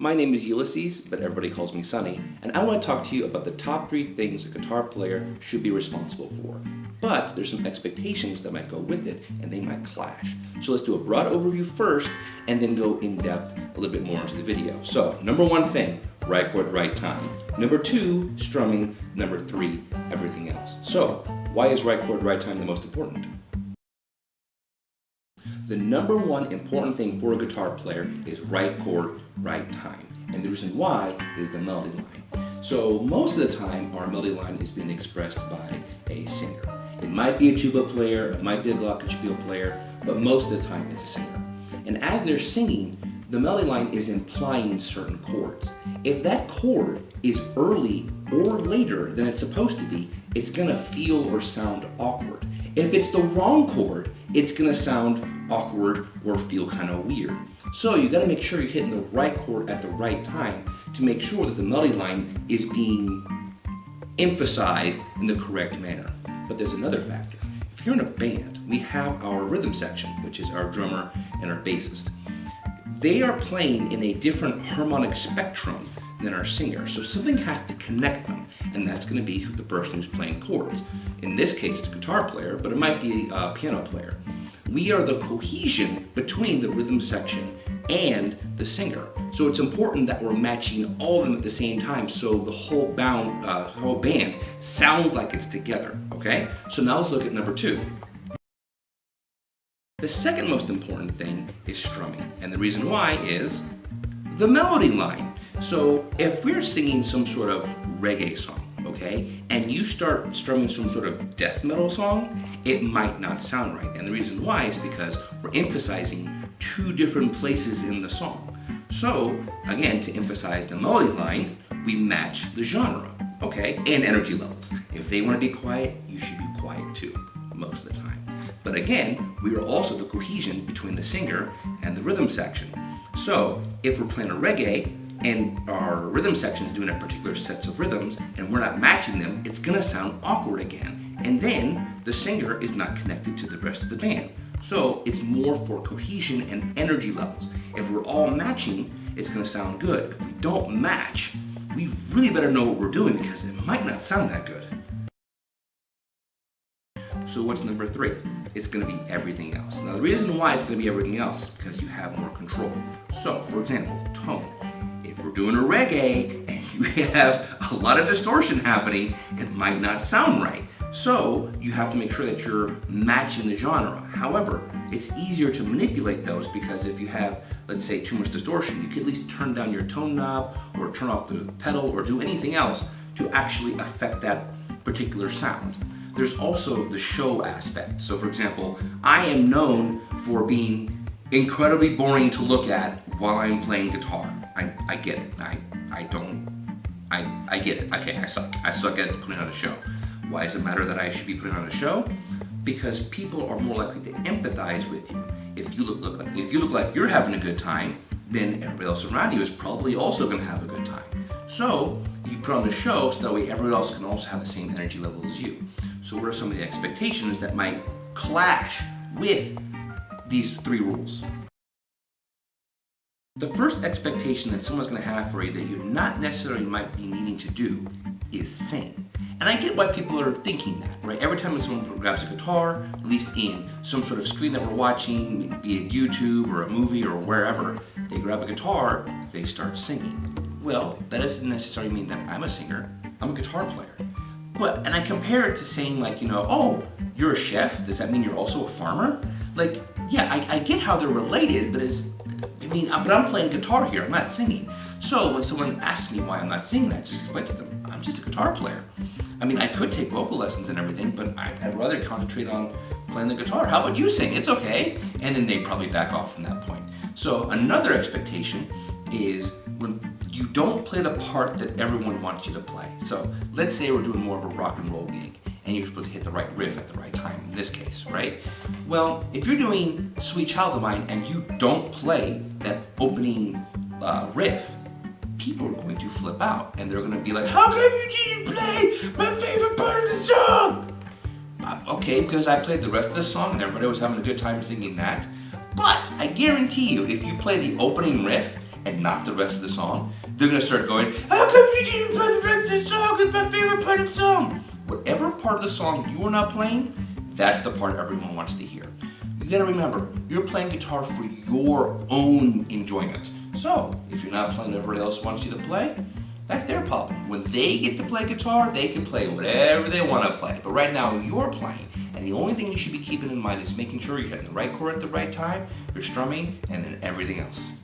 My name is Ulysses, but everybody calls me Sonny, and I want to talk to you about the top 3 things a guitar player should be responsible for. But there's some expectations that might go with it, and they might clash. So let's do a broad overview first, and then go in depth a little bit more into the video. So, number 1 thing, right chord, right time. Number 2, strumming. Number 3, everything else. So, why is right chord, right time the most important? The number 1 important thing for a guitar player is right chord, right time. And the reason why is the melody line. So most of the time, our melody line is being expressed by a singer. It might be a tuba player, it might be a glockenspiel player, but most of the time it's a singer. And as they're singing, the melody line is implying certain chords. If that chord is early or later than it's supposed to be, it's gonna feel or sound awkward. If it's the wrong chord, it's gonna sound awkward or feel kind of weird. So you gotta make sure you're hitting the right chord at the right time to make sure that the melody line is being emphasized in the correct manner. But there's another factor. If you're in a band, we have our rhythm section, which is our drummer and our bassist. They are playing in a different harmonic spectrum than our singer, so something has to connect them, and that's going to be the person who's playing chords. In this case, it's a guitar player, but it might be a piano player. We are the cohesion between the rhythm section and the singer, so it's important that we're matching all of them at the same time, so the whole band sounds like it's together. Okay, so now let's look at number 2. The second most important thing is strumming, and the reason why is the melody line. So if we're singing some sort of reggae song, okay, and you start strumming some sort of death metal song, it might not sound right. And the reason why is because we're emphasizing 2 different places in the song. So again, to emphasize the melody line, we match the genre, okay, and energy levels. If they want to be quiet, you should be quiet too, most of the time. But again, we are also the cohesion between the singer and the rhythm section. So if we're playing a reggae and our rhythm section is doing a particular sets of rhythms and we're not matching them, it's gonna sound awkward again. And then the singer is not connected to the rest of the band. So it's more for cohesion and energy levels. If we're all matching, it's gonna sound good. If we don't match, we really better know what we're doing because it might not sound that good. So what's number 3? It's going to be everything else. Now the reason why it's going to be everything else is because you have more control. So for example, tone. If we're doing a reggae and you have a lot of distortion happening, it might not sound right. So you have to make sure that you're matching the genre. However, it's easier to manipulate those because if you have, let's say, too much distortion, you can at least turn down your tone knob or turn off the pedal or do anything else to actually affect that particular sound. There's also the show aspect. So for example, I am known for being incredibly boring to look at while I'm playing guitar. I get it. I get it. Okay, I suck at putting on a show. Why does it matter that I should be putting on a show? Because people are more likely to empathize with you. If you look like you're having a good time, then everybody else around you is probably also going to have a good time. So you put on the show so that way everyone else can also have the same energy level as you. So what are some of the expectations that might clash with these 3 rules? The first expectation that someone's going to have for you that you not necessarily might be needing to do is sing. And I get why people are thinking that, right? Every time someone grabs a guitar, at least in some sort of screen that we're watching, be it YouTube or a movie or wherever, they grab a guitar, they start singing. Well, that doesn't necessarily mean that I'm a singer. I'm a guitar player. And I compare it to saying like, oh, you're a chef, does that mean you're also a farmer? Like, yeah, I get how they're related, but I'm playing guitar here, I'm not singing. So when someone asks me why I'm not singing, I just explain to them, I'm just a guitar player. I could take vocal lessons and everything, but I'd rather concentrate on playing the guitar. How about you sing? It's okay. And then they probably back off from that point. So another expectation is when you don't play the part that everyone wants you to play. So let's say we're doing more of a rock and roll gig and you're supposed to hit the right riff at the right time in this case, right? Well, if you're doing Sweet Child of Mine and you don't play that opening riff, people are going to flip out and they're going to be like, how come you didn't play my favorite part of the song? Okay, because I played the rest of the song and everybody was having a good time singing that. But I guarantee you, if you play the opening riff and not the rest of the song, they're going to start going, how come you didn't play the rest of the song? It's my favorite part of the song. Whatever part of the song you are not playing, that's the part everyone wants to hear. You gotta remember, you're playing guitar for your own enjoyment. So, if you're not playing what everybody else wants you to play, that's their problem. When they get to play guitar, they can play whatever they want to play. But right now, you're playing. And the only thing you should be keeping in mind is making sure you're hitting the right chord at the right time, you're strumming, and then everything else.